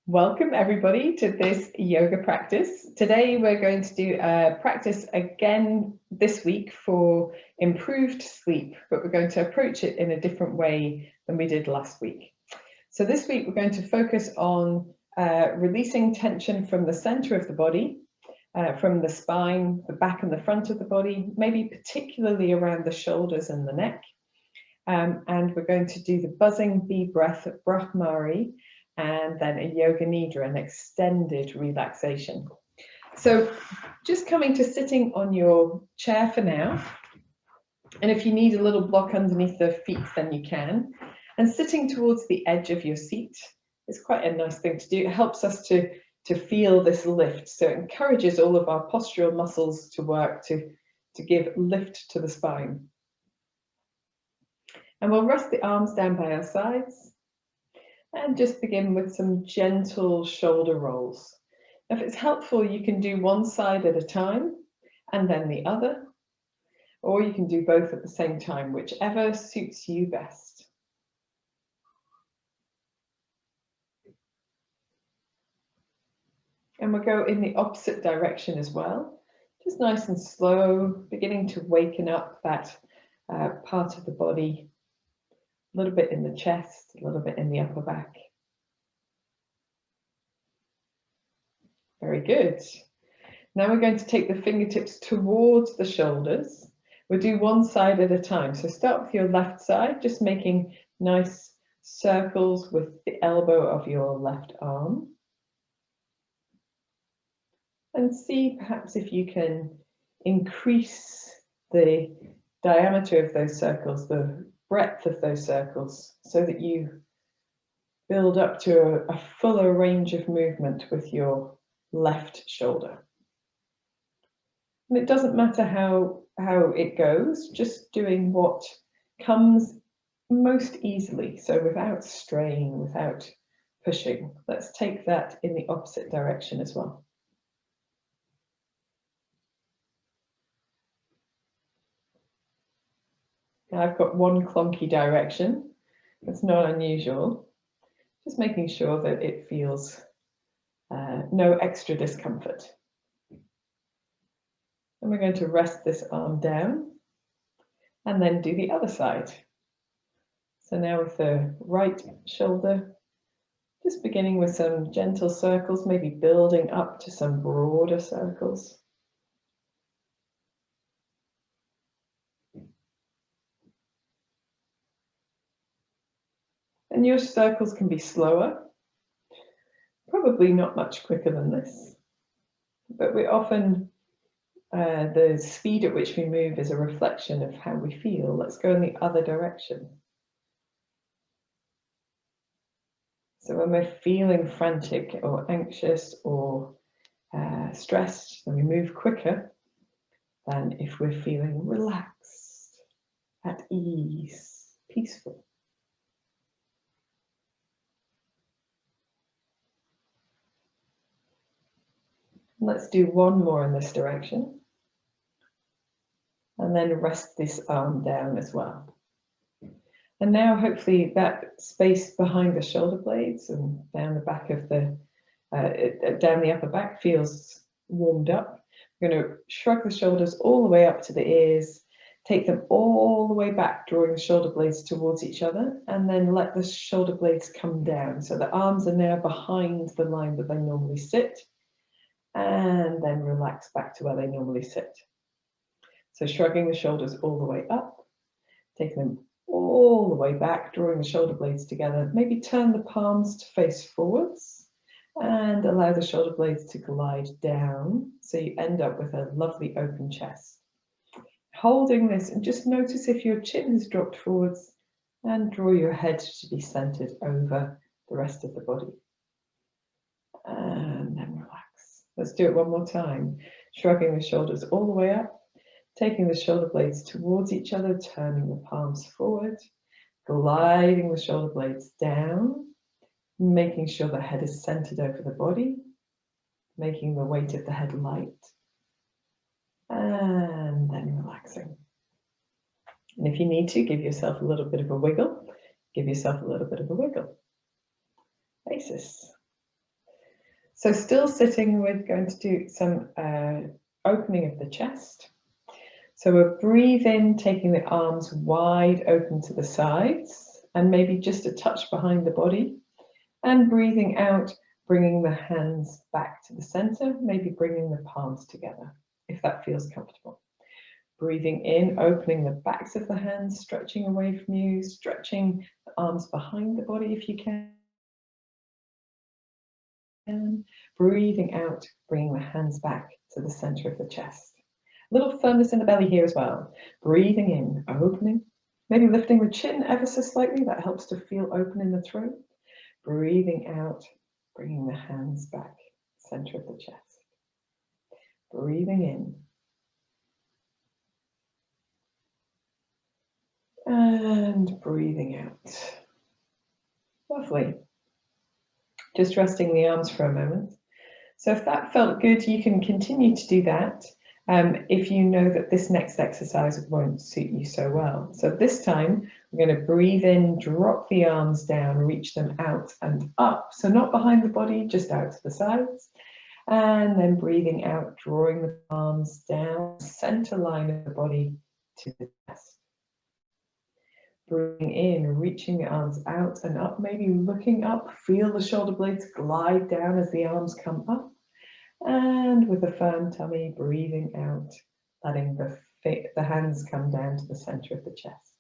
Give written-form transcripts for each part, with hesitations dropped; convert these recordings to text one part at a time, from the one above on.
Welcome everybody to this yoga practice. Today we're going to do a practice again this week for improved sleep, but we're going to approach it in a different way than we did last week. So this week we're going to focus on releasing tension from the center of the body, from the spine, the back and the front of the body, maybe particularly around the shoulders and the neck. And we're going to do the buzzing bee breath of Brahmari, and then a Yoga Nidra, an extended relaxation. So just coming to sitting on your chair for now. And if you need a little block underneath the feet, then you can. And sitting towards the edge of your seat is quite a nice thing to do. It helps us to feel this lift. So it encourages all of our postural muscles to work to give lift to the spine. And we'll rest the arms down by our sides. And just begin with some gentle shoulder rolls. If it's helpful, you can do one side at a time and then the other, or you can do both at the same time, whichever suits you best. And we'll go in the opposite direction as well, just nice and slow, beginning to waken up that part of the body. A little bit in the chest, a little bit in the upper back. Very good. Now we're going to take the fingertips towards the shoulders. We'll do one side at a time. So start with your left side, just making nice circles with the elbow of your left arm. And see perhaps if you can increase the diameter of those circles, the breadth of those circles, so that you build up to a fuller range of movement with your left shoulder. And it doesn't matter how it goes, just doing what comes most easily, so without strain, without pushing. Let's take that in the opposite direction as well. Now I've got one clunky direction. It's not unusual. Just making sure that it feels no extra discomfort. And we're going to rest this arm down and then do the other side. So now with the right shoulder, just beginning with some gentle circles, maybe building up to some broader circles. And your circles can be slower, probably not much quicker than this, but we often, the speed at which we move is a reflection of how we feel. Let's go in the other direction. So when we're feeling frantic or anxious or stressed, then we move quicker than if we're feeling relaxed, at ease, peaceful. Let's do one more in this direction. And then rest this arm down as well. And now hopefully that space behind the shoulder blades and down the back of the, down the upper back feels warmed up. We're going to shrug the shoulders all the way up to the ears, take them all the way back, drawing the shoulder blades towards each other, and then let the shoulder blades come down. So the arms are now behind the line that they normally sit, and then relax back to where they normally sit. So shrugging the shoulders all the way up, taking them all the way back, drawing the shoulder blades together. Maybe turn the palms to face forwards and allow the shoulder blades to glide down, so you end up with a lovely open chest. Holding this, and just notice if your chin has dropped forwards, and draw your head to be centered over the rest of the body. And then relax. Let's do it one more time. Shrugging the shoulders all the way up, taking the shoulder blades towards each other, turning the palms forward, gliding the shoulder blades down, making sure the head is centered over the body, making the weight of the head light, and then relaxing. And if you need to, give yourself a little bit of a wiggle. Give yourself a little bit of a wiggle. Basis. So still sitting, we're going to do some opening of the chest. So we'll breathe in, taking the arms wide open to the sides and maybe just a touch behind the body. And breathing out, bringing the hands back to the center, maybe bringing the palms together, if that feels comfortable. Breathing in, opening the backs of the hands, stretching away from you, stretching the arms behind the body if you can. Breathing out, bringing the hands back to the center of the chest. A little firmness in the belly here as well. Breathing in, opening, maybe lifting the chin ever so slightly. That helps to feel open in the throat. Breathing out, bringing the hands back, center of the chest. Breathing in. And breathing out. Lovely. Just resting the arms for a moment. So if that felt good, you can continue to do that if you know that this next exercise won't suit you so well. So this time, we're going to breathe in, drop the arms down, reach them out and up. So not behind the body, just out to the sides. And then breathing out, drawing the arms down, center line of the body to the chest. Breathing in, reaching the arms out and up, maybe looking up, feel the shoulder blades glide down as the arms come up. And with a firm tummy, breathing out, letting the hands come down to the center of the chest.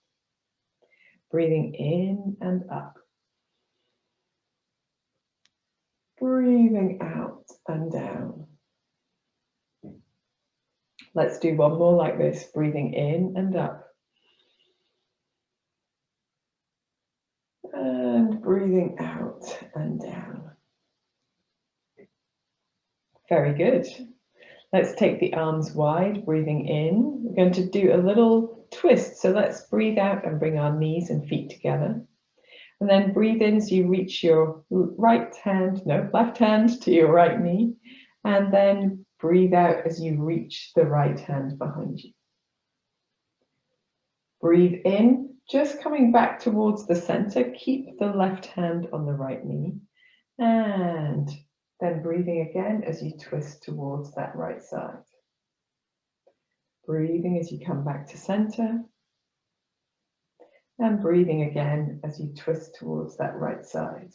Breathing in and up. Breathing out and down. Let's do one more like this, breathing in and up. And breathing out and down. Very good. Let's take the arms wide, breathing in. We're going to do a little twist. So let's breathe out and bring our knees and feet together. And then breathe in as you reach your left hand to your right knee. And then breathe out as you reach the right hand behind you. Breathe in, just coming back towards the center. Keep the left hand on the right knee. And then breathing again as you twist towards that right side. Breathing as you come back to center. And breathing again as you twist towards that right side.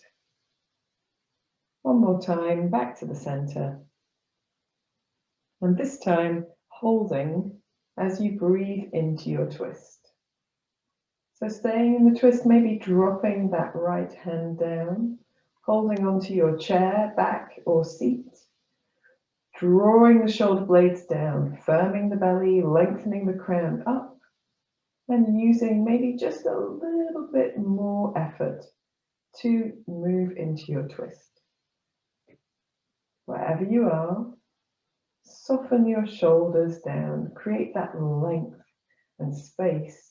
One more time, back to the center. And this time, holding as you breathe into your twist. So staying in the twist, maybe dropping that right hand down, holding onto your chair, back or seat. Drawing the shoulder blades down, firming the belly, lengthening the crown up, and using maybe just a little bit more effort to move into your twist. Wherever you are, soften your shoulders down, create that length and space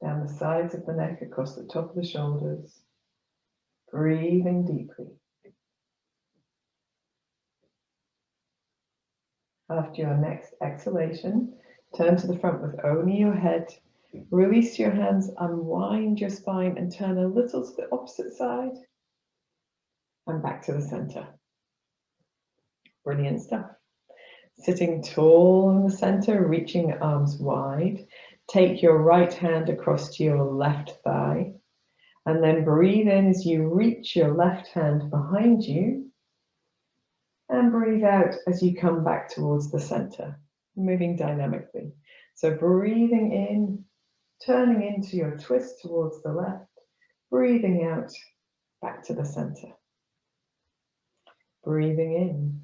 down the sides of the neck, across the top of the shoulders, breathing deeply. After your next exhalation, turn to the front with only your head. Release your hands, unwind your spine and turn a little to the opposite side and back to the center. Brilliant stuff. Sitting tall in the center, reaching the arms wide. Take your right hand across to your left thigh and then breathe in as you reach your left hand behind you and breathe out as you come back towards the center, moving dynamically. So breathing in, turning into your twist towards the left, breathing out back to the center. Breathing in,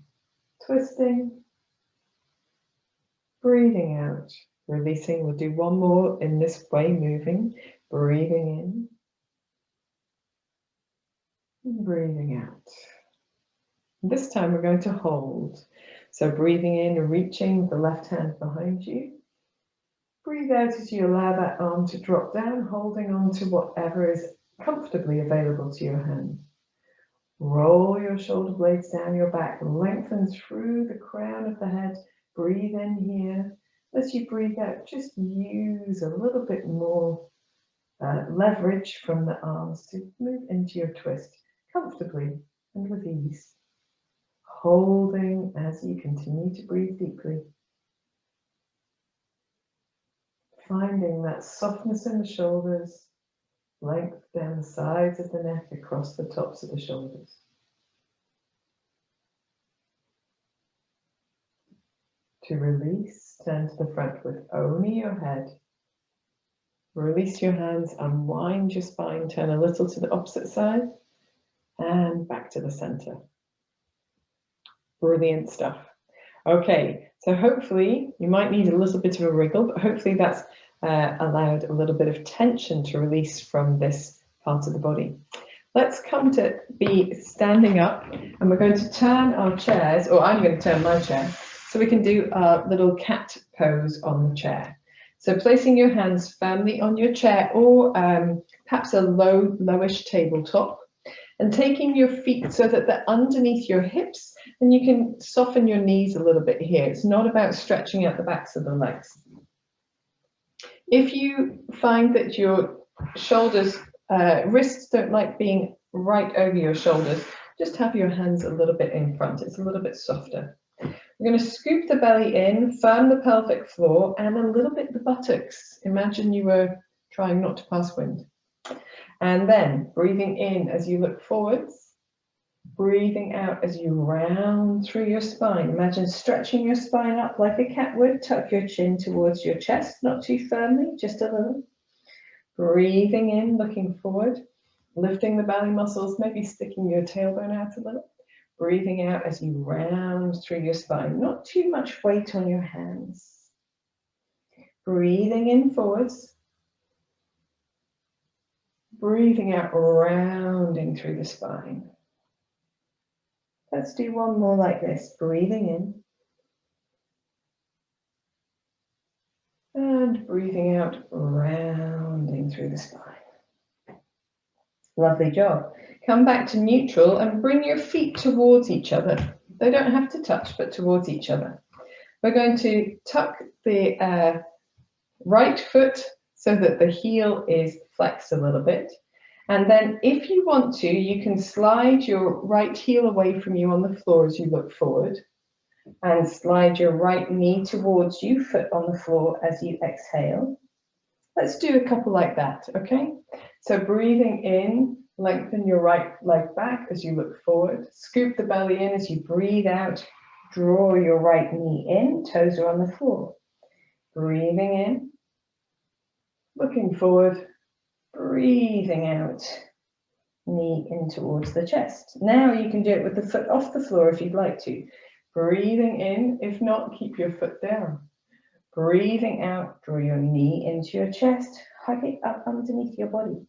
twisting, breathing out, releasing. We'll do one more in this way, moving, breathing in, breathing out. This time we're going to hold. So breathing in, reaching the left hand behind you. Breathe out as you allow that arm to drop down, holding on to whatever is comfortably available to your hand. Roll your shoulder blades down your back, lengthen through the crown of the head. Breathe in here. As you breathe out, just use a little bit more leverage from the arms to move into your twist comfortably and with ease. holding as you continue to breathe deeply. Finding that softness in the shoulders, length down the sides of the neck, across the tops of the shoulders. To release, turn to the front with only your head. Release your hands, unwind your spine, turn a little to the opposite side, and back to the center. Brilliant stuff. Okay, so hopefully you might need a little bit of a wriggle, but hopefully that's allowed a little bit of tension to release from this part of the body. Let's come to be standing up, and we're going to turn our chairs, or I'm going to turn my chair, so we can do a little cat pose on the chair. So placing your hands firmly on your chair, or perhaps a lowish tabletop, and taking your feet so that they're underneath your hips, and you can soften your knees a little bit here. It's not about stretching out the backs of the legs. If you find that your shoulders, wrists don't like being right over your shoulders, just have your hands a little bit in front. It's a little bit softer. We're going to scoop the belly in, firm the pelvic floor, and a little bit the buttocks. Imagine you were trying not to pass wind. And then breathing in as you look forwards, breathing out as you round through your spine. Imagine stretching your spine up like a cat would. Tuck your chin towards your chest, not too firmly, just a little. Breathing in, looking forward, lifting the belly muscles, maybe sticking your tailbone out a little. Breathing out as you round through your spine, not too much weight on your hands. Breathing in forwards. Breathing out, rounding through the spine. Let's do one more like this. Breathing in. And breathing out, rounding through the spine. Lovely job. Come back to neutral and bring your feet towards each other. They don't have to touch, but towards each other. We're going to tuck the right foot so that the heel is flexed a little bit. And then if you want to, you can slide your right heel away from you on the floor as you look forward, and slide your right knee towards you, foot on the floor as you exhale. Let's do a couple like that, okay? So breathing in, lengthen your right leg back as you look forward. Scoop the belly in as you breathe out. Draw your right knee in, toes are on the floor. Breathing in, looking forward, breathing out, knee in towards the chest. Now you can do it with the foot off the floor if you'd like to. Breathing in, if not, keep your foot down. Breathing out, draw your knee into your chest, hug it up underneath your body.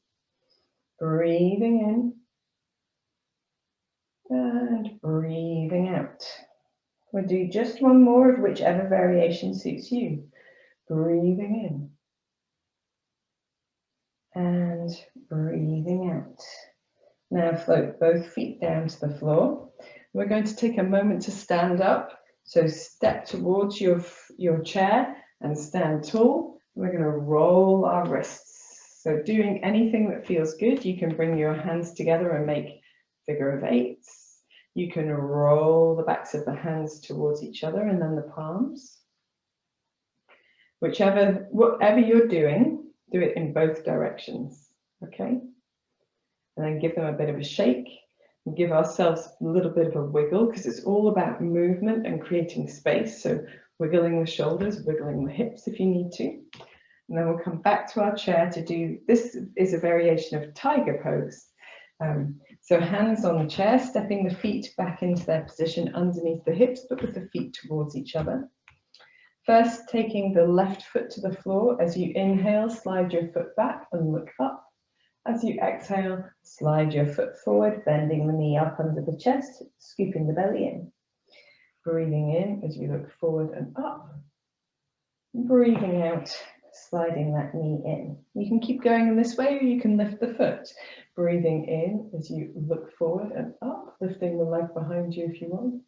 Breathing in and breathing out. We'll do just one more of whichever variation suits you. Breathing in and breathing out. Now float both feet down to the floor. We're going to take a moment to stand up. So step towards your chair and stand tall. We're going to roll our wrists. So doing anything that feels good, you can bring your hands together and make figure of eights. You can roll the backs of the hands towards each other and then the palms. Whatever you're doing, do it in both directions, okay? And then give them a bit of a shake and give ourselves a little bit of a wiggle, because it's all about movement and creating space. So wiggling the shoulders, wiggling the hips if you need to. And then we'll come back to our chair to do, this is a variation of tiger pose. So hands on the chair, stepping the feet back into their position underneath the hips, but with the feet towards each other. First, taking the left foot to the floor. As you inhale, slide your foot back and look up. As you exhale, slide your foot forward, bending the knee up under the chest, scooping the belly in. Breathing in as you look forward and up. Breathing out, sliding that knee in. You can keep going in this way, or you can lift the foot. Breathing in as you look forward and up, lifting the leg behind you if you want.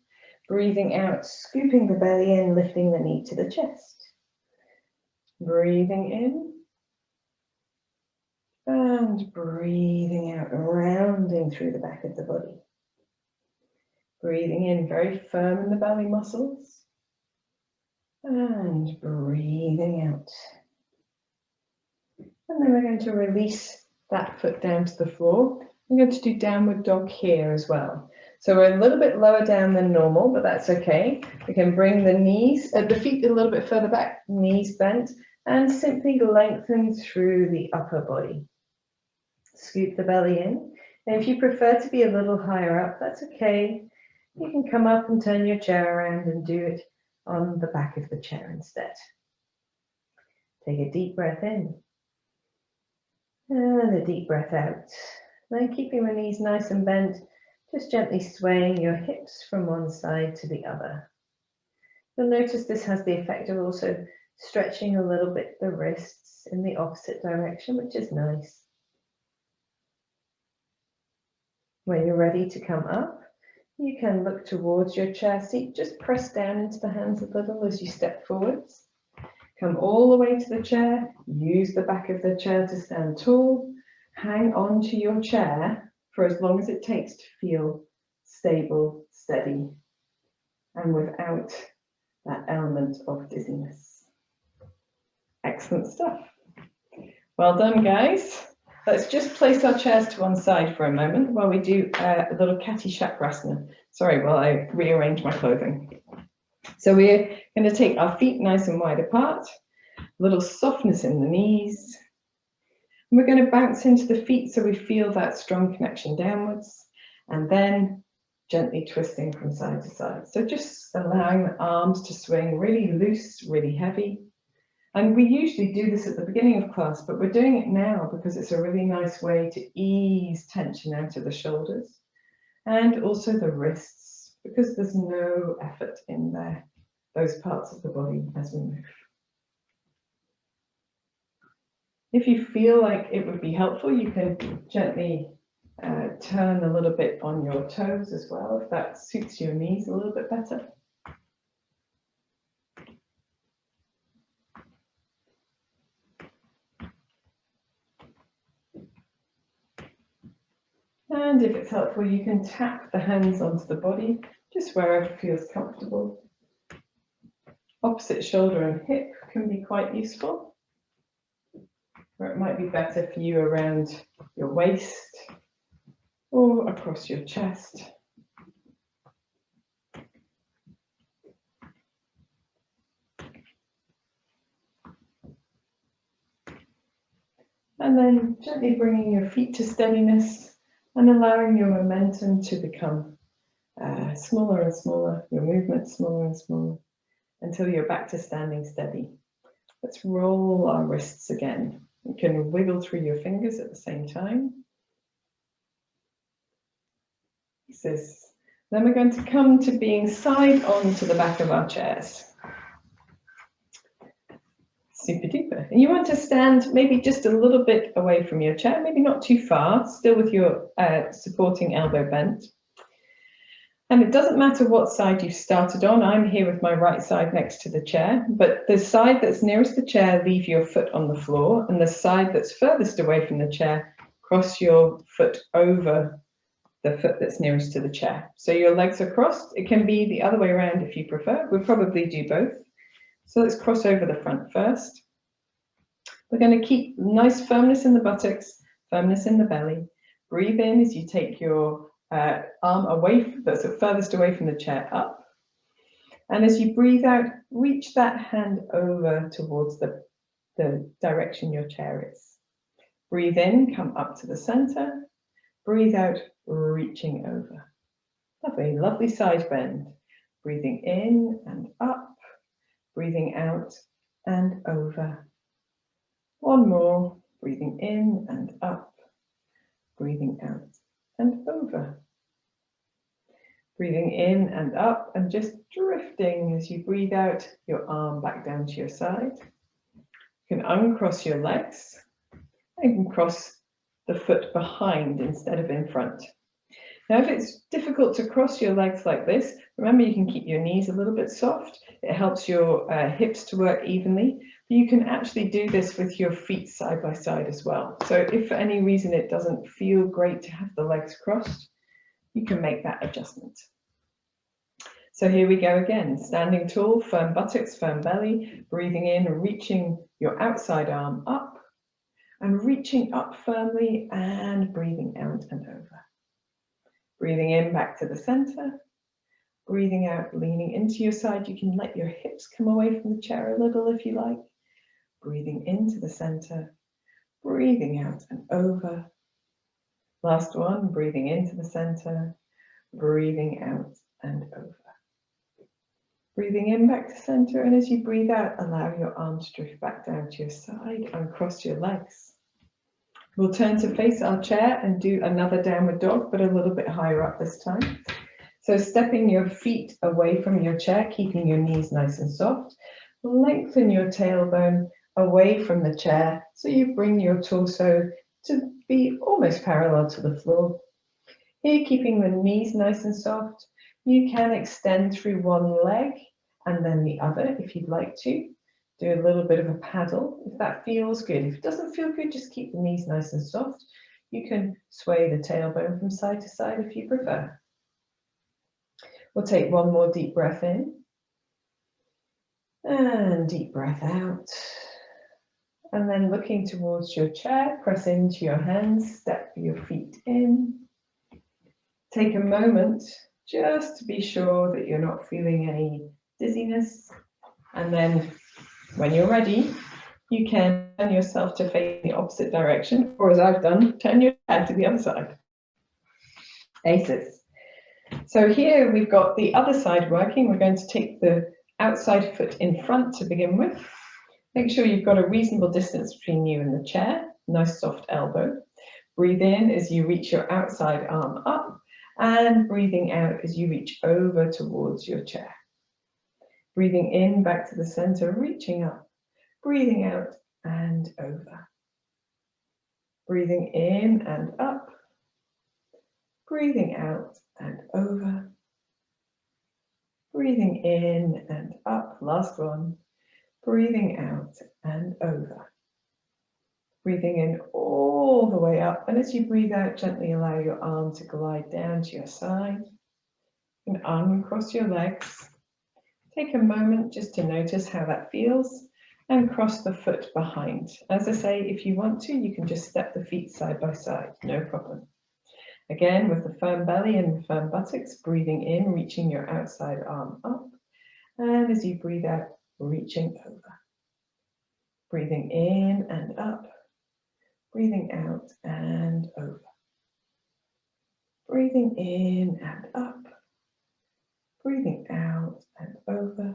Breathing out, scooping the belly in, lifting the knee to the chest. Breathing in. And breathing out, rounding through the back of the body. Breathing in very firm in the belly muscles. And breathing out. And then we're going to release that foot down to the floor. I'm going to do downward dog here as well. So we're a little bit lower down than normal, but that's okay. We can bring the knees, the feet a little bit further back, knees bent, and simply lengthen through the upper body. Scoop the belly in. And if you prefer to be a little higher up, that's okay. You can come up and turn your chair around and do it on the back of the chair instead. Take a deep breath in. And a deep breath out. Then keeping the knees nice and bent, just gently swaying your hips from one side to the other. You'll notice this has the effect of also stretching a little bit the wrists in the opposite direction, which is nice. When you're ready to come up, you can look towards your chair seat. Just press down into the hands a little as you step forwards. Come all the way to the chair. Use the back of the chair to stand tall. Hang on to your chair for as long as it takes to feel stable, steady, and without that element of dizziness. Excellent stuff. Well done, guys. Let's just place our chairs to one side for a moment while we do a little Kati Chakrasana. Sorry, while I rearrange my clothing. So we're going to take our feet nice and wide apart, a little softness in the knees. And we're going to bounce into the feet so we feel that strong connection downwards, and then gently twisting from side to side. So just allowing the arms to swing really loose, really heavy. And we usually do this at the beginning of class, but we're doing it now because it's a really nice way to ease tension out of the shoulders and also the wrists, because there's no effort in there, those parts of the body as we move. If you feel like it would be helpful, you can gently turn a little bit on your toes as well, if that suits your knees a little bit better. And if it's helpful, you can tap the hands onto the body, just wherever feels comfortable. Opposite shoulder and hip can be quite useful, or it might be better for you around your waist or across your chest. And then gently bringing your feet to steadiness and allowing your momentum to become smaller and smaller, your movement smaller and smaller, until you're back to standing steady. Let's roll our wrists again. You can wiggle through your fingers at the same time. Then we're going to come to being side on to the back of our chairs. Super duper. And you want to stand maybe just a little bit away from your chair, maybe not too far, still with your supporting elbow bent. And it doesn't matter what side you've started on. I'm here with my right side next to the chair, but the side that's nearest the chair, leave your foot on the floor, and the side that's furthest away from the chair, cross your foot over the foot that's nearest to the chair. So your legs are crossed. It can be the other way around if you prefer. We'll probably do both. So let's cross over the front first. We're going to keep nice firmness in the buttocks, firmness in the belly. Breathe in as you take your arm away, that's furthest away from the chair, up. And as you breathe out, reach that hand over towards the direction your chair is. Breathe in, come up to the center. Breathe out, reaching over. Lovely, lovely side bend. Breathing in and up. Breathing out and over. One more. Breathing in and up. Breathing out and over. Breathing in and up and just drifting as you breathe out, your arm back down to your side. You can uncross your legs and you can cross the foot behind instead of in front. Now, if it's difficult to cross your legs like this, remember you can keep your knees a little bit soft. It helps your hips to work evenly. But you can actually do this with your feet side by side as well. So if for any reason it doesn't feel great to have the legs crossed, you can make that adjustment. So here we go again, standing tall, firm buttocks, firm belly, breathing in, reaching your outside arm up and reaching up firmly and breathing out and over. Breathing in back to the center, breathing out, leaning into your side. You can let your hips come away from the chair a little if you like. Breathing into the center, breathing out and over. Last one, breathing into the center, breathing out and over. Breathing in back to center, and as you breathe out, allow your arms to drift back down to your side and cross your legs. We'll turn to face our chair and do another downward dog, but a little bit higher up this time. So stepping your feet away from your chair, keeping your knees nice and soft. Lengthen your tailbone away from the chair so you bring your torso to be almost parallel to the floor. Here, keeping the knees nice and soft, you can extend through one leg and then the other if you'd like to. Do a little bit of a paddle if that feels good. If it doesn't feel good, just keep the knees nice and soft. You can sway the tailbone from side to side if you prefer. We'll take one more deep breath in and deep breath out. And then looking towards your chair, press into your hands, step your feet in. Take a moment just to be sure that you're not feeling any dizziness. And then when you're ready, you can turn yourself to face the opposite direction, or as I've done, turn your head to the other side. Aces. So here we've got the other side working. We're going to take the outside foot in front to begin with. Make sure you've got a reasonable distance between you and the chair, nice soft elbow. Breathe in as you reach your outside arm up, and breathing out as you reach over towards your chair. Breathing in back to the center, reaching up, breathing out and over. Breathing in and up, breathing out and over. Breathing in and up, last one. Breathing out and over. Breathing in all the way up, and as you breathe out, gently allow your arm to glide down to your side and uncross your legs. Take a moment just to notice how that feels and cross the foot behind. As I say, if you want to, you can just step the feet side by side, no problem. Again, with the firm belly and firm buttocks, breathing in, reaching your outside arm up, and as you breathe out, reaching over. Breathing in and up, breathing out and over. Breathing in and up, breathing out and over.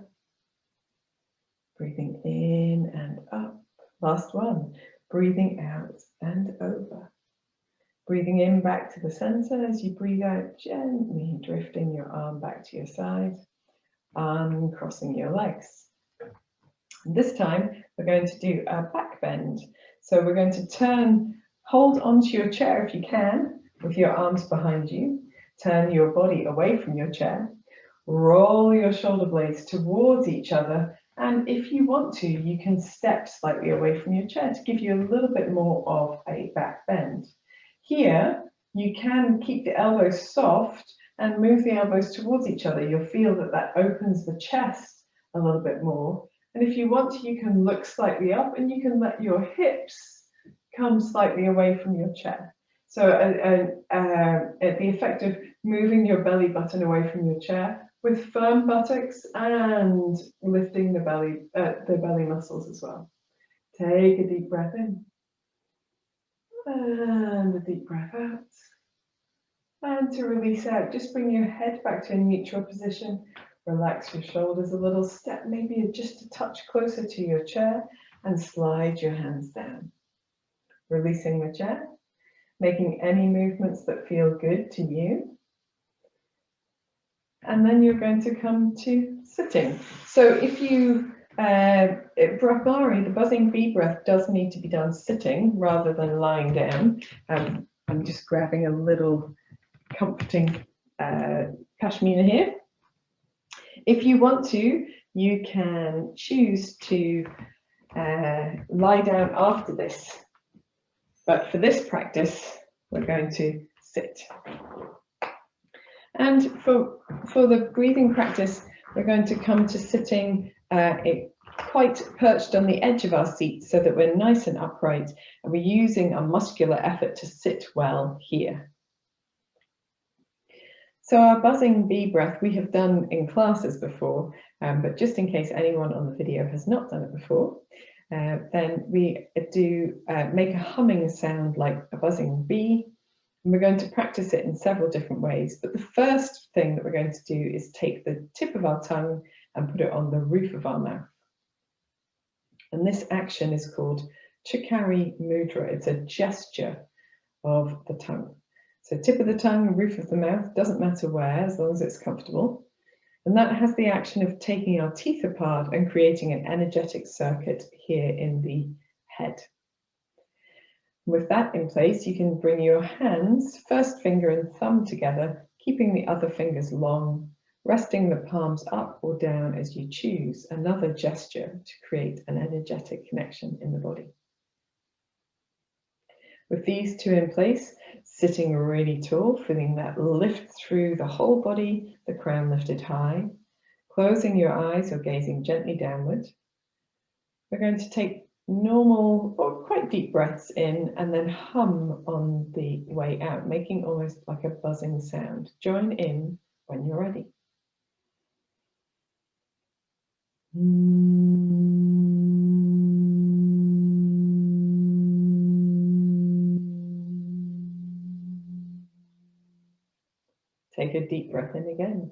Breathing in and up. Last one, breathing out and over. Breathing in back to the center as you breathe out, gently drifting your arm back to your side, uncrossing your legs. This time, we're going to do a back bend. So we're going to turn, hold onto your chair if you can, with your arms behind you. Turn your body away from your chair. Roll your shoulder blades towards each other. And if you want to, you can step slightly away from your chair to give you a little bit more of a back bend. Here, you can keep the elbows soft and move the elbows towards each other. You'll feel that that opens the chest a little bit more. And if you want to, you can look slightly up and you can let your hips come slightly away from your chair. So the effect of moving your belly button away from your chair with firm buttocks and lifting the belly muscles as well. Take a deep breath in and a deep breath out. And to release out, just bring your head back to a neutral position. Relax your shoulders a little, step maybe just a touch closer to your chair and slide your hands down. Releasing the chair, making any movements that feel good to you. And then you're going to come to sitting. So if you, Brahmari, the buzzing bee breath does need to be done sitting rather than lying down. I'm just grabbing a little comforting pashmina here. If you want to, you can choose to lie down after this. But for this practice, we're going to sit. And for the breathing practice, we're going to come to sitting quite perched on the edge of our seat so that we're nice and upright, and we're using a muscular effort to sit well here. So our buzzing bee breath we have done in classes before, but just in case anyone on the video has not done it before, then we do make a humming sound like a buzzing bee. And we're going to practice it in several different ways. But the first thing that we're going to do is take the tip of our tongue and put it on the roof of our mouth. And this action is called Chakari Mudra. It's a gesture of the tongue. So tip of the tongue, roof of the mouth, doesn't matter where, as long as it's comfortable. And that has the action of taking our teeth apart and creating an energetic circuit here in the head. With that in place, you can bring your hands, first finger and thumb together, keeping the other fingers long, resting the palms up or down as you choose, another gesture to create an energetic connection in the body. With these two in place, sitting really tall, feeling that lift through the whole body, the crown lifted high, closing your eyes or gazing gently downward. We're going to take normal or quite deep breaths in and then hum on the way out, making almost like a buzzing sound. Join in when you're ready. Take a deep breath in again.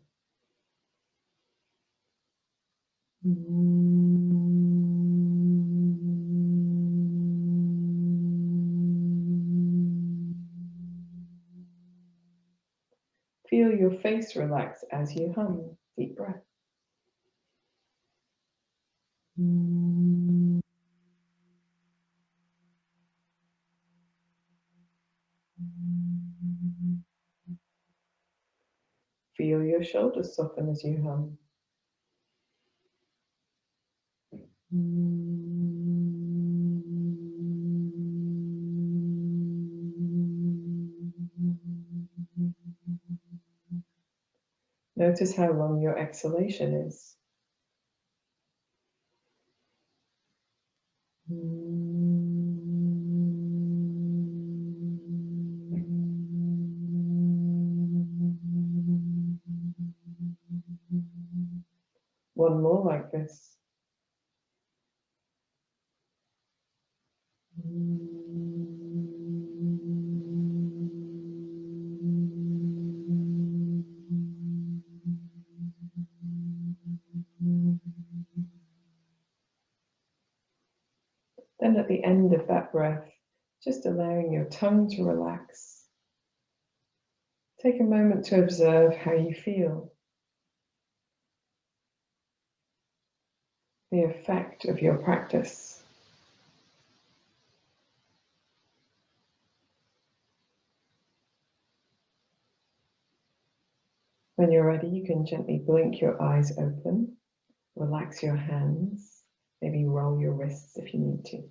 Feel your face relax as you hum. Deep breath. Feel your shoulders soften as you hum. Notice how long your exhalation is. One more like this. Then at the end of that breath, just allowing your tongue to relax. Take a moment to observe how you feel. The effect of your practice. When you're ready, you can gently blink your eyes open, relax your hands, maybe roll your wrists if you need to.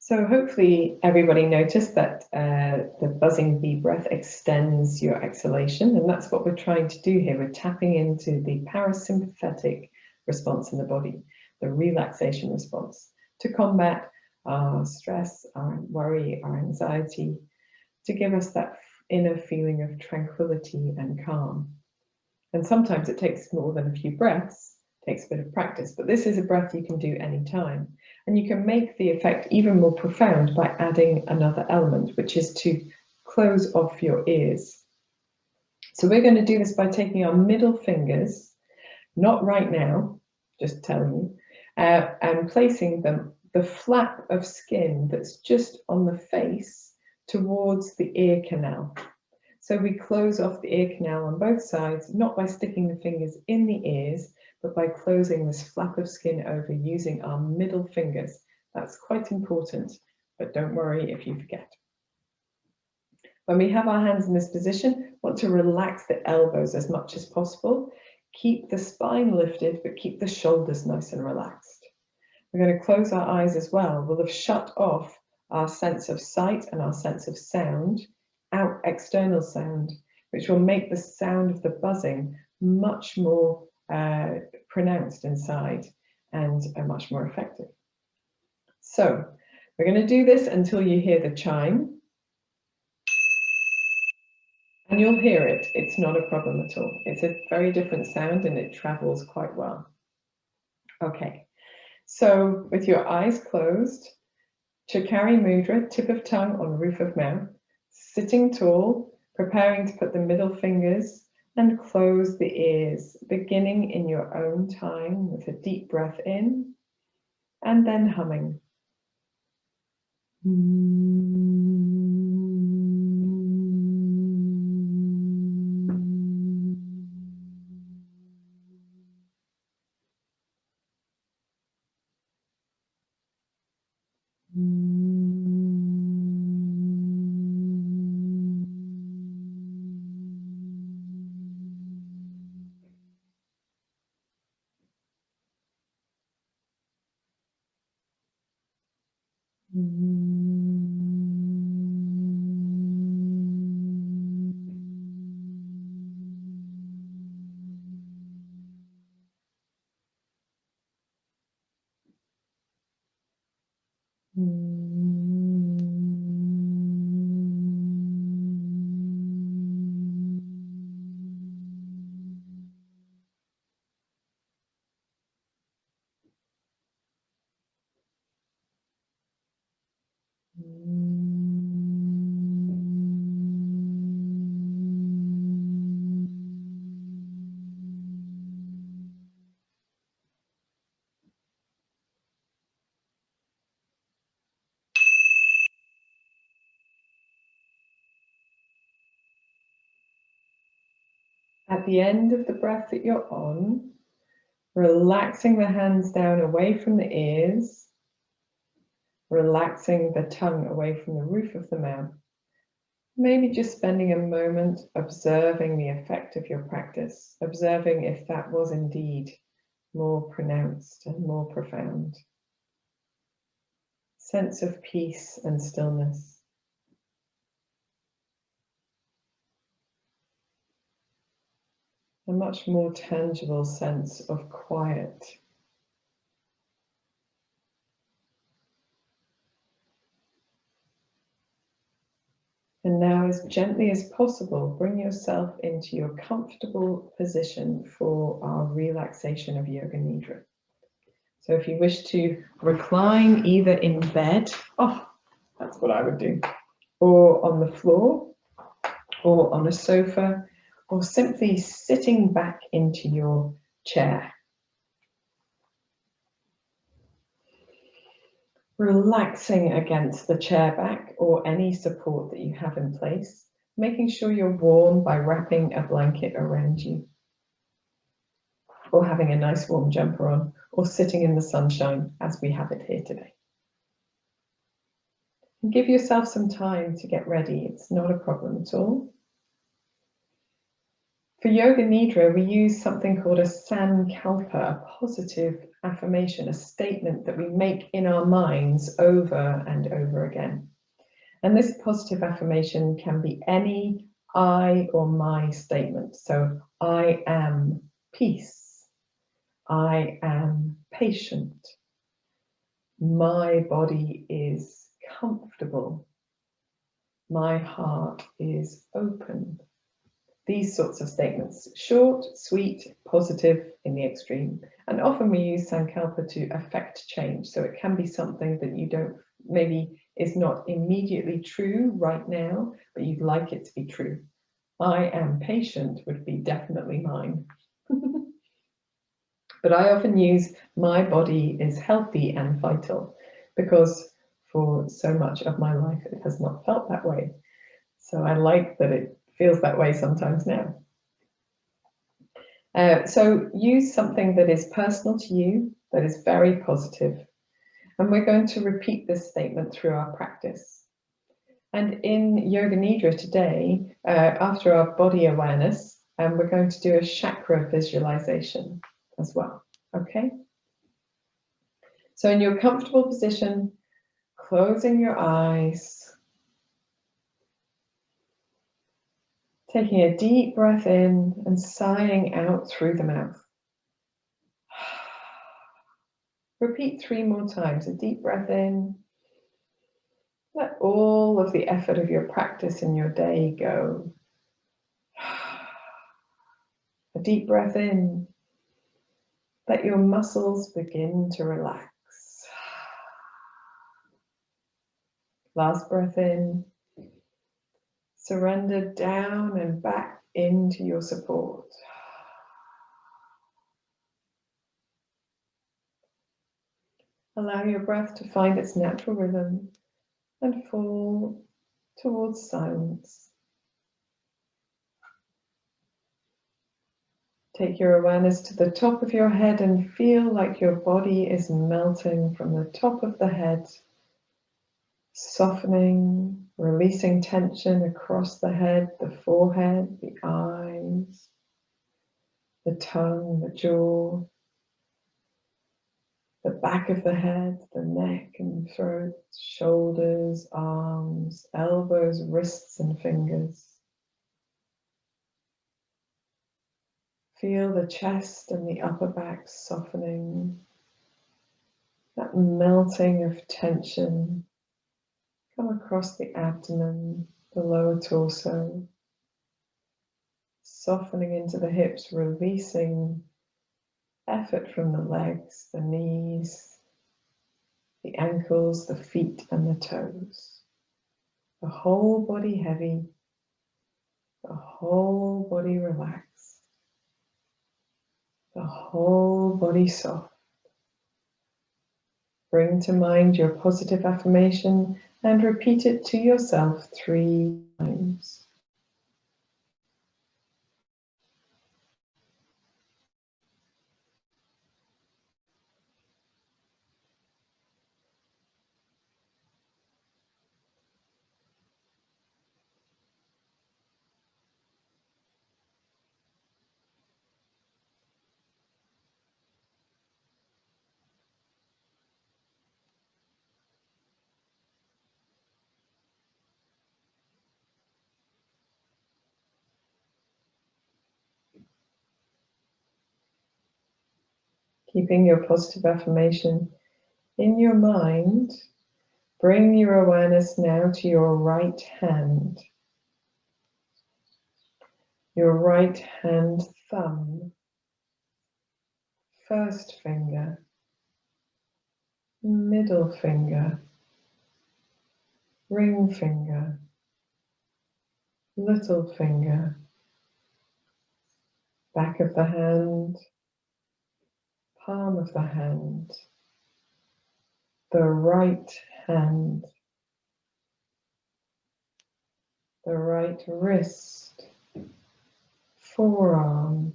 So hopefully everybody noticed that the buzzing bee breath extends your exhalation, and that's what we're trying to do here. We're tapping into the parasympathetic response in the body, the relaxation response, to combat our stress, our worry, our anxiety, to give us that inner feeling of tranquility and calm. And sometimes it takes more than a few breaths, takes a bit of practice, but this is a breath you can do anytime. And you can make the effect even more profound by adding another element, which is to close off your ears. So we're going to do this by taking our middle fingers, not right now, just telling you, and placing them, the flap of skin that's just on the face towards the ear canal. So we close off the ear canal on both sides, not by sticking the fingers in the ears, but by closing this flap of skin over using our middle fingers. That's quite important, but don't worry if you forget. When we have our hands in this position, want to relax the elbows as much as possible. Keep the spine lifted, but keep the shoulders nice and relaxed. We're going to close our eyes as well. We'll have shut off our sense of sight and our sense of sound, out external sound, which will make the sound of the buzzing much more pronounced inside and much more effective. So we're going to do this until you hear the chime. And you'll hear it. It's not a problem at all. It's a very different sound and it travels quite well. Okay, so with your eyes closed, Chakari Mudra, tip of tongue on roof of mouth, sitting tall, preparing to put the middle fingers and close the ears, beginning in your own time with a deep breath in and then humming. At the end of the breath that you're on, relaxing the hands down away from the ears, relaxing the tongue away from the roof of the mouth. Maybe just spending a moment observing the effect of your practice, observing if that was indeed more pronounced and more profound. Sense of peace and stillness. A much more tangible sense of quiet. And now, as gently as possible, bring yourself into your comfortable position for our relaxation of Yoga Nidra. So if you wish to recline either in bed, that's what I would do, or on the floor, or on a sofa, or simply sitting back into your chair. Relaxing against the chair back or any support that you have in place, making sure you're warm by wrapping a blanket around you, or having a nice warm jumper on, or sitting in the sunshine as we have it here today. And give yourself some time to get ready. It's not a problem at all. For Yoga Nidra, we use something called a sankalpa, a positive affirmation, a statement that we make in our minds over and over again. And this positive affirmation can be any I or my statement. So I am peace. I am patient. My body is comfortable. My heart is open. These sorts of statements, short, sweet, positive in the extreme. And often we use sankalpa to affect change. So it can be something that you don't, maybe is not immediately true right now, but you'd like it to be true. I am patient would be definitely mine. But I often use my body is healthy and vital because for so much of my life it has not felt that way. So I like that it feels that way sometimes now. So use something that is personal to you, that is very positive. And we're going to repeat this statement through our practice. And in Yoga Nidra today, after our body awareness, we're going to do a chakra visualization as well, okay? So in your comfortable position, closing your eyes, Taking a deep breath in and sighing out through the mouth. Repeat 3 more times. A deep breath in. Let all of the effort of your practice in your day go. A deep breath in. Let your muscles begin to relax. Last breath in. Surrender down and back into your support. Allow your breath to find its natural rhythm and fall towards silence. Take your awareness to the top of your head and feel like your body is melting from the top of the head, softening, releasing tension across the head, the forehead, the eyes, the tongue, the jaw, the back of the head, the neck and throat, shoulders, arms, elbows, wrists and fingers. Feel the chest and the upper back softening, that melting of tension. Come across the abdomen, the lower torso, softening into the hips, releasing effort from the legs, the knees, the ankles, the feet and the toes. The whole body heavy, the whole body relaxed, the whole body soft. Bring to mind your positive affirmation and repeat it to yourself 3 times. Keeping your positive affirmation in your mind, bring your awareness now to your right hand. Your right hand thumb, first finger, middle finger, ring finger, little finger, back of the hand, palm of the hand, the right hand, the right wrist, forearm,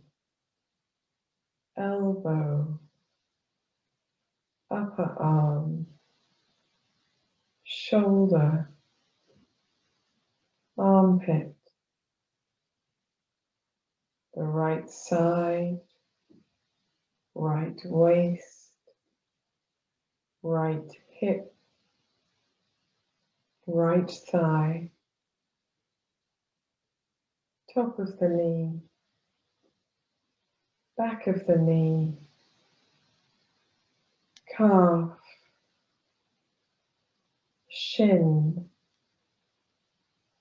elbow, upper arm, shoulder, armpit, the right side, right waist, right hip, right thigh, top of the knee, back of the knee, calf, shin,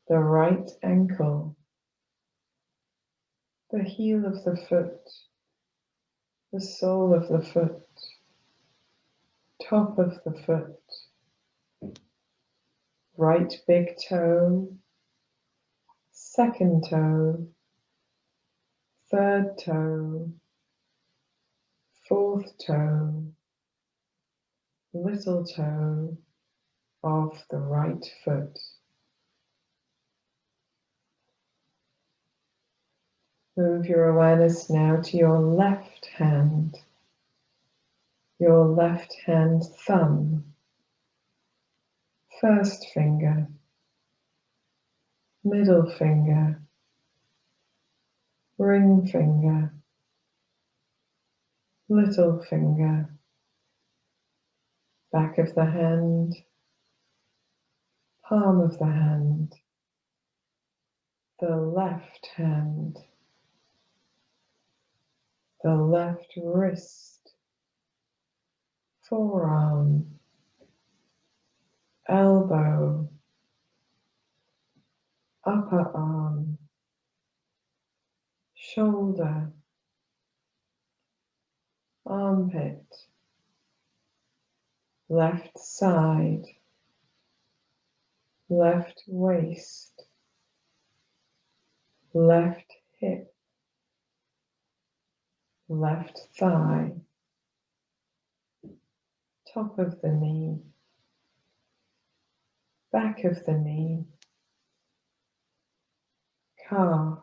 the right ankle, the heel of the foot, the sole of the foot, top of the foot, right big toe, second toe, third toe, fourth toe, little toe of the right foot. Move your awareness now to your left hand, your left hand thumb, first finger, middle finger, ring finger, little finger, back of the hand, palm of the hand, the left hand, the left wrist, forearm, elbow, upper arm, shoulder, armpit, left side, left waist, left hip, left thigh, top of the knee, back of the knee, calf,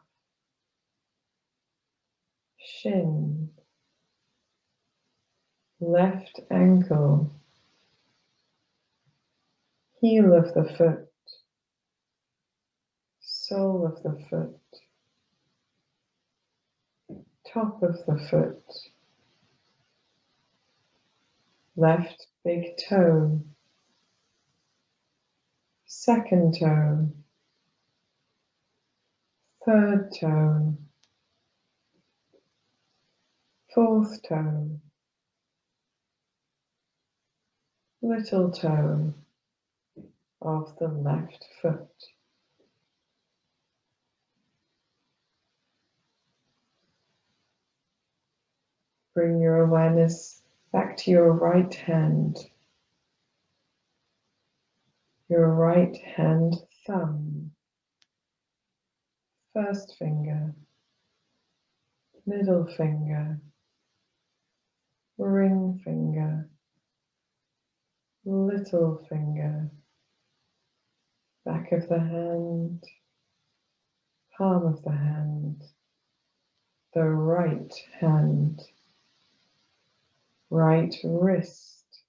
shin, left ankle, heel of the foot, sole of the foot, top of the foot, left big toe, second toe, third toe, fourth toe, little toe of the left foot. Bring your awareness back to your right hand thumb, first finger, middle finger, ring finger, little finger, back of the hand, palm of the hand, the right hand, right wrist,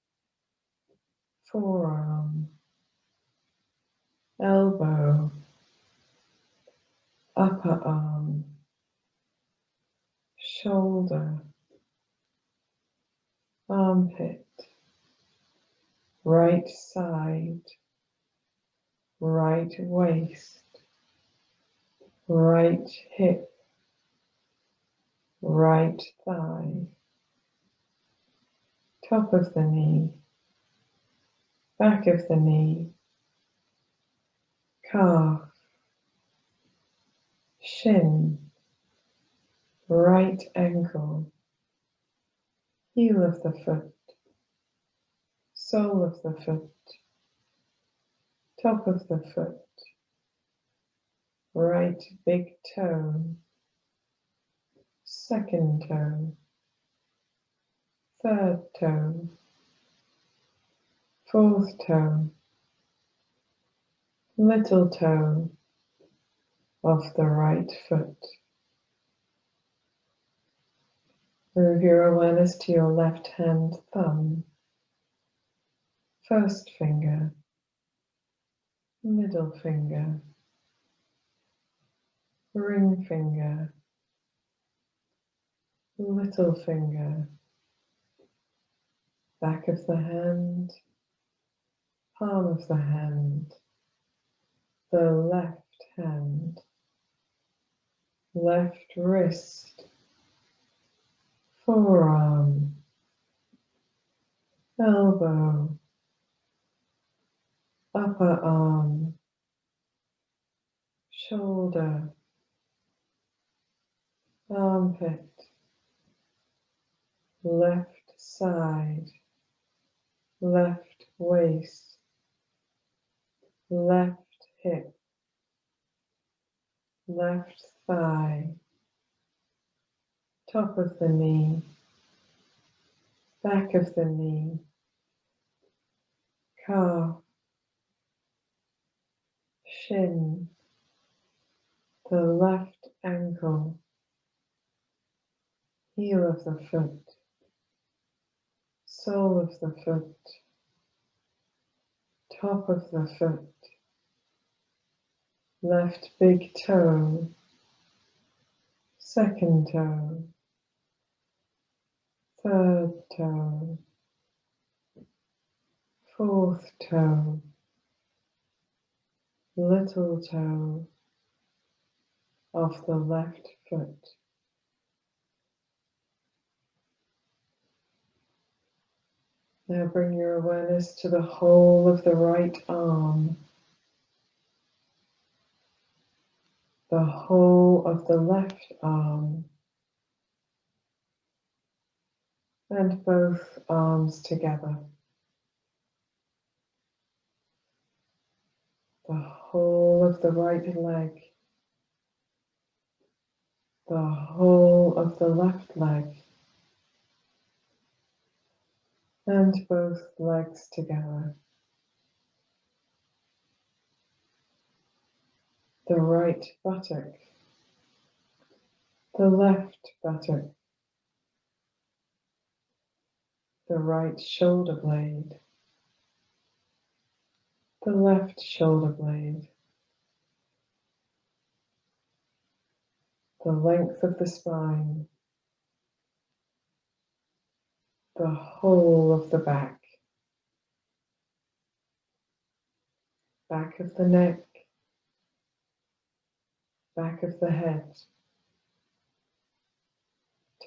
forearm, elbow, upper arm, shoulder, armpit, right side, right waist, right hip, right thigh, top of the knee, back of the knee, calf, shin, right ankle, heel of the foot, sole of the foot, top of the foot, right big toe, second toe, third toe, fourth toe, little toe of the right foot. Move your awareness to your left hand thumb, first finger, middle finger, ring finger, little finger, back of the hand, palm of the hand, the left hand, left wrist, forearm, elbow, upper arm, shoulder, armpit, left side, left waist, left hip, left thigh, top of the knee, back of the knee, calf, shin, the left ankle, heel of the foot, sole of the foot, top of the foot, left big toe, second toe, third toe, fourth toe, little toe of the left foot. Now bring your awareness to the whole of the right arm, the whole of the left arm, and both arms together. The whole of the right leg, the whole of the left leg, and both legs together. The right buttock, the left buttock, the right shoulder blade, the left shoulder blade, the length of the spine, the whole of the back, back of the neck, back of the head,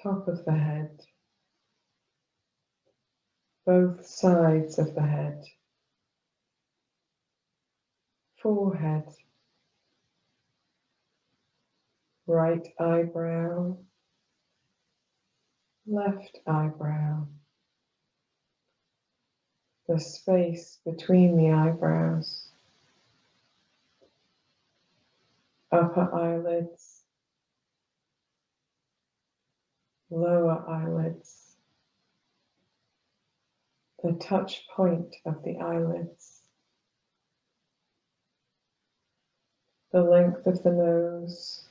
top of the head, both sides of the head, forehead, right eyebrow, left eyebrow, the space between the eyebrows, upper eyelids, lower eyelids, the touch point of the eyelids, the length of the nose,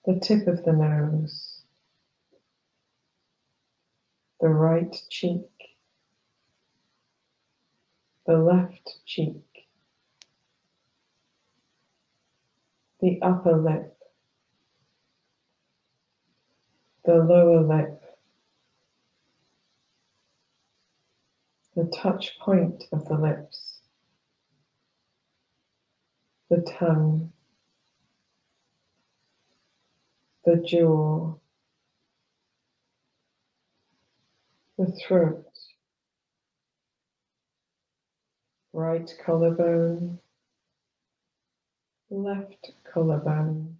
the tip of the nose, the right cheek, the left cheek, the upper lip, the lower lip, the touch point of the lips, the tongue, the jaw, the throat, right collarbone, left collarbone,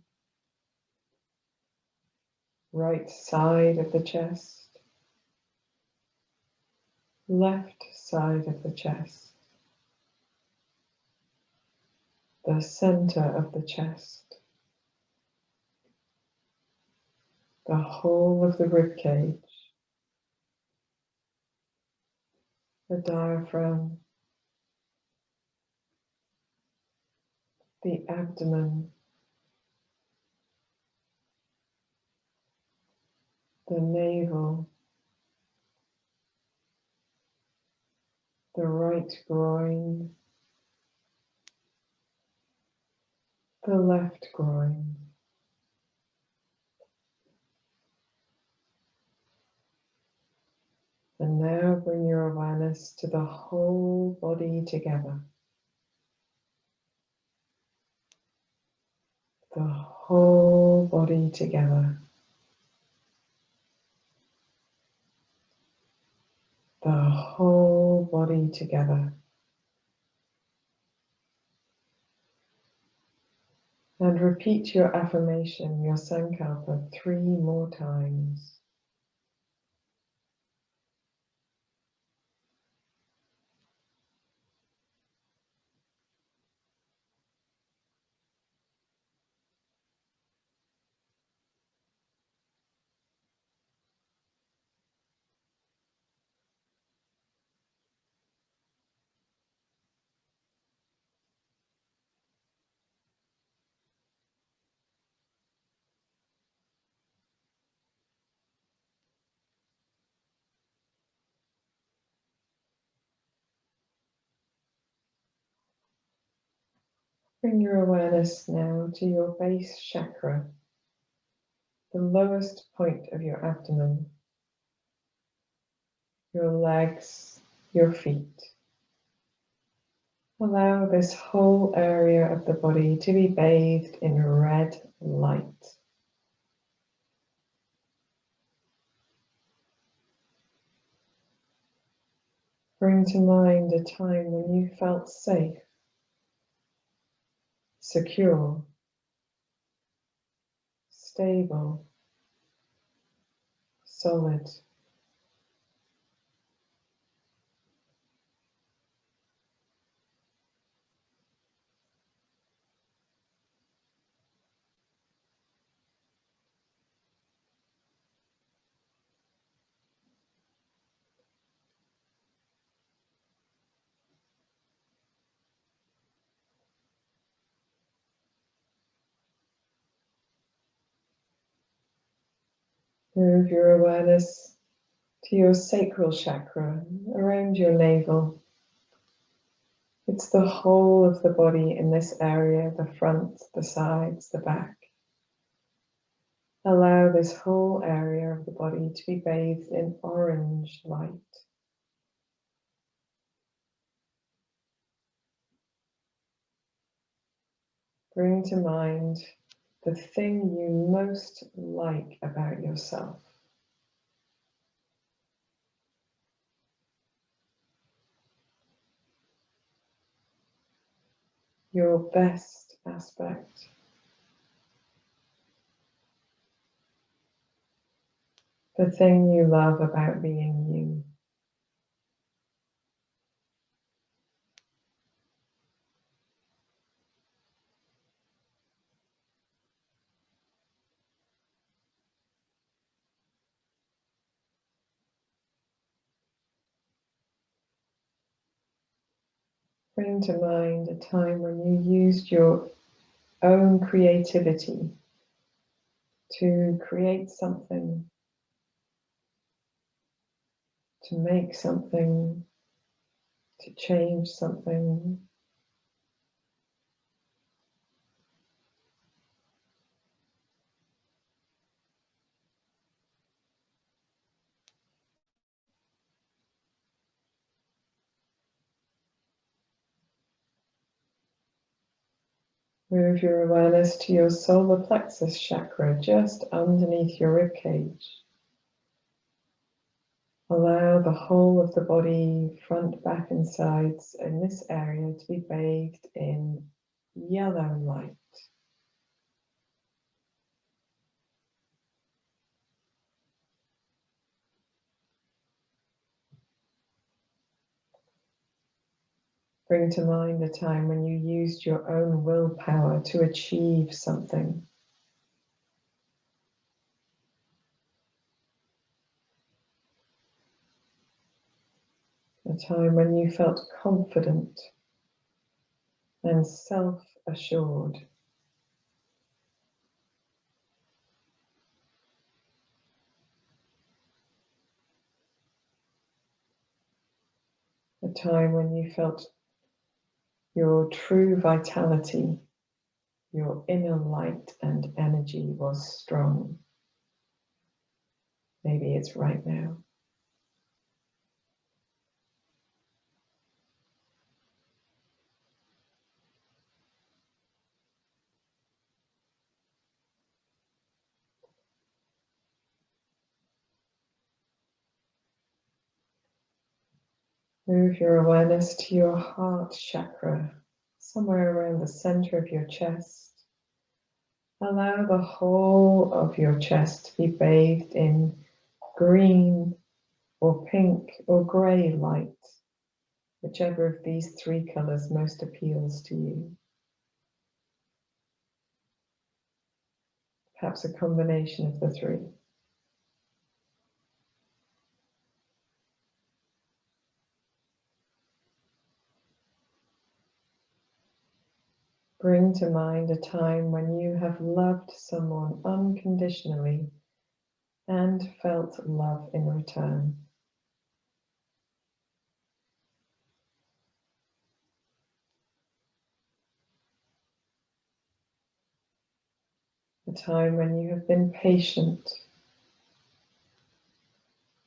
right side of the chest, left side of the chest, the center of the chest, the whole of the rib cage, the diaphragm, the abdomen, the navel, the right groin, the left groin. And now bring your awareness to the whole body together. The whole body together. The whole body together. And repeat your affirmation, your sankalpa, 3 more times. Bring your awareness now to your base chakra, the lowest point of your abdomen, your legs, your feet, Allow this whole area of the body to be bathed in red light. Bring to mind a time when you felt safe, secure, stable, solid. Move your awareness to your sacral chakra around your navel. It's the whole of the body in this area, the front, the sides, the back. Allow this whole area of the body to be bathed in orange light. Bring to mind the thing you most like about yourself. Your best aspect. The thing you love about being you. Bring to mind a time when you used your own creativity to create something, to make something, to change something. Move your awareness to your solar plexus chakra just underneath your rib cage. Allow the whole of the body, front, back and sides in this area to be bathed in yellow light. Bring to mind a time when you used your own willpower to achieve something. A time when you felt confident and self-assured. A time when you felt your true vitality, your inner light and energy was strong. Maybe it's right now. Move your awareness to your heart chakra, somewhere around the center of your chest. Allow the whole of your chest to be bathed in green or pink or grey light, whichever of these three colors most appeals to you. Perhaps a combination of the three. Bring to mind a time when you have loved someone unconditionally and felt love in return. A time when you have been patient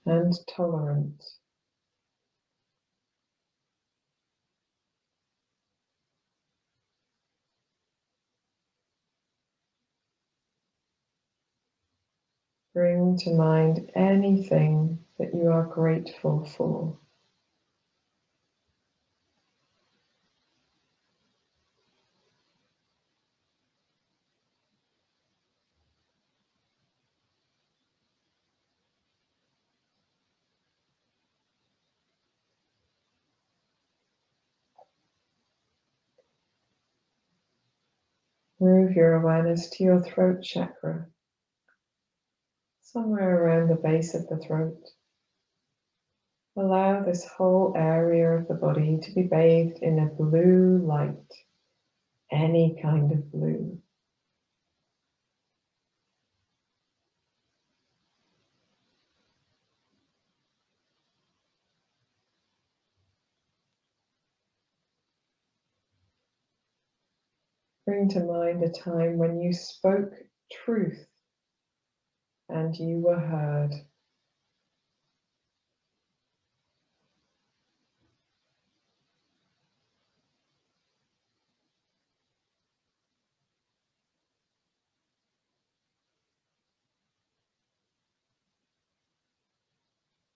and tolerant. Bring to mind anything that you are grateful for. Move your awareness to your throat chakra, somewhere around the base of the throat. Allow this whole area of the body to be bathed in a blue light, any kind of blue. Bring to mind a time when you spoke truth and you were heard.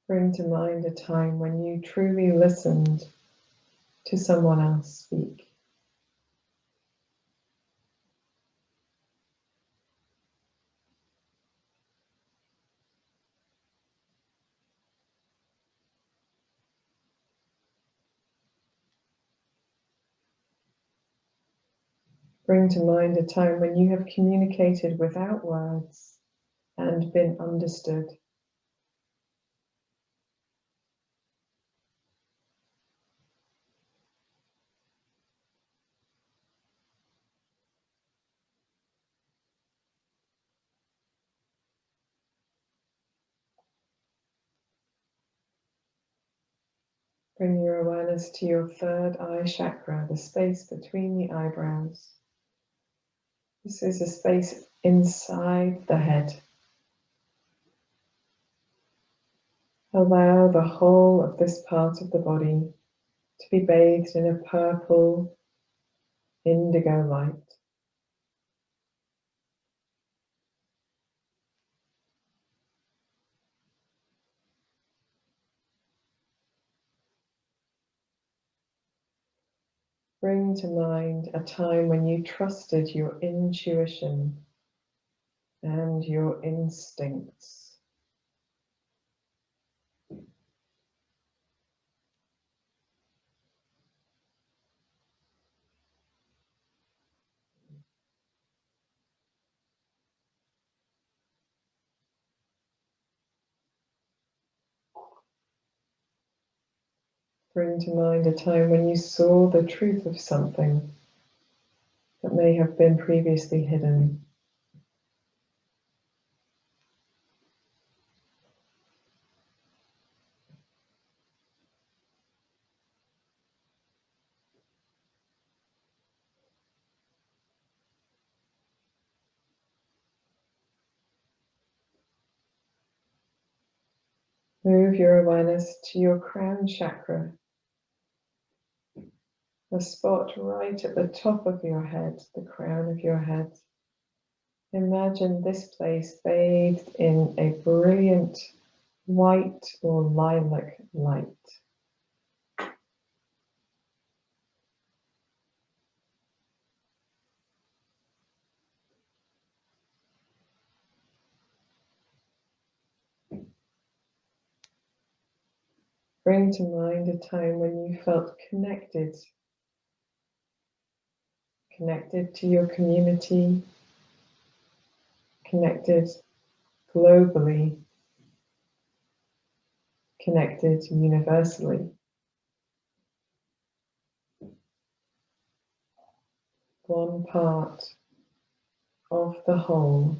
Bring to mind a time when you truly listened to someone else speak. Bring to mind a time when you have communicated without words and been understood. Bring your awareness to your third eye chakra, the space between the eyebrows. This is a space inside the head. Allow the whole of this part of the body to be bathed in a purple indigo light. Bring to mind a time when you trusted your intuition and your instincts. Bring to mind a time when you saw the truth of something that may have been previously hidden. Move your awareness to your crown chakra, a spot right at the top of your head, the crown of your head. Imagine this place bathed in a brilliant white or lilac light. Bring to mind a time when you felt connected to your community, connected globally, connected universally. One part of the whole.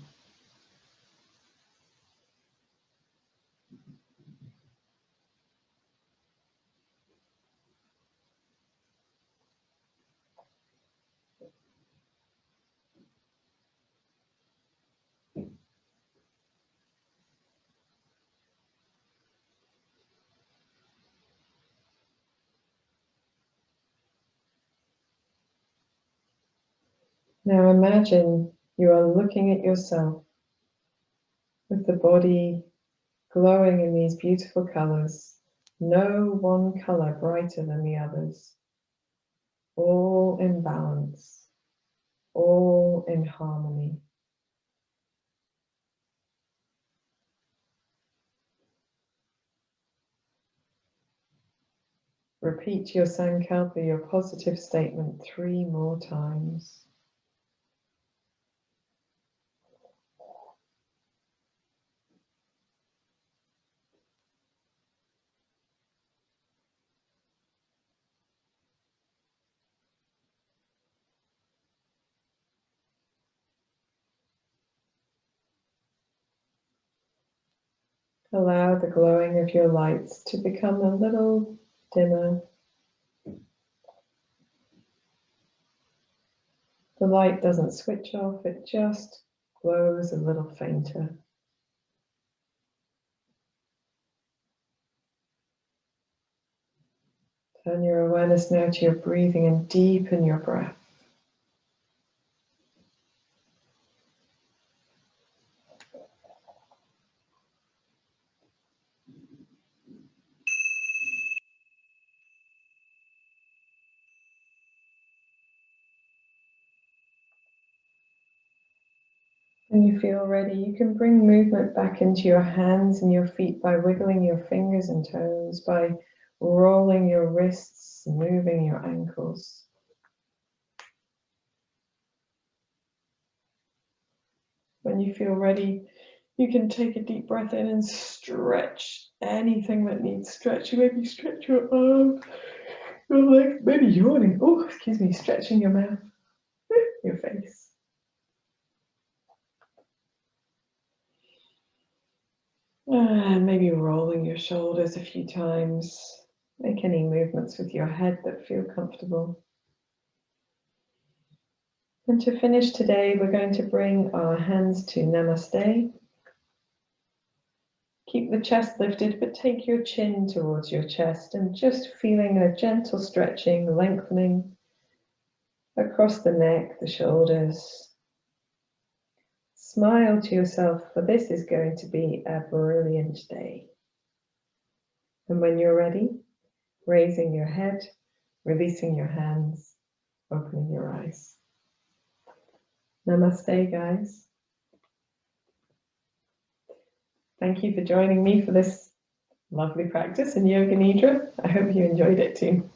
Now imagine you are looking at yourself with the body glowing in these beautiful colours, no one colour brighter than the others, all in balance, all in harmony. Repeat your sankalpa, your positive statement, 3 more times. Allow the glowing of your lights to become a little dimmer. The light doesn't switch off, it just glows a little fainter. Turn your awareness now to your breathing and deepen your breath. When you feel ready, you can bring movement back into your hands and your feet by wiggling your fingers and toes, by rolling your wrists, moving your ankles. When you feel ready, you can take a deep breath in and stretch anything that needs stretching. Maybe stretch your arm, your leg, maybe yawning. Oh, excuse me, stretching your mouth, your face. And maybe rolling your shoulders a few times. Make any movements with your head that feel comfortable. And to finish today, we're going to bring our hands to Namaste. Keep the chest lifted, but take your chin towards your chest and just feeling a gentle stretching, lengthening across the neck, the shoulders. Smile to yourself, for this is going to be a brilliant day. And when you're ready, raising your head, releasing your hands, opening your eyes. Namaste, guys. Thank you for joining me for this lovely practice in Yoga Nidra. I hope you enjoyed it too.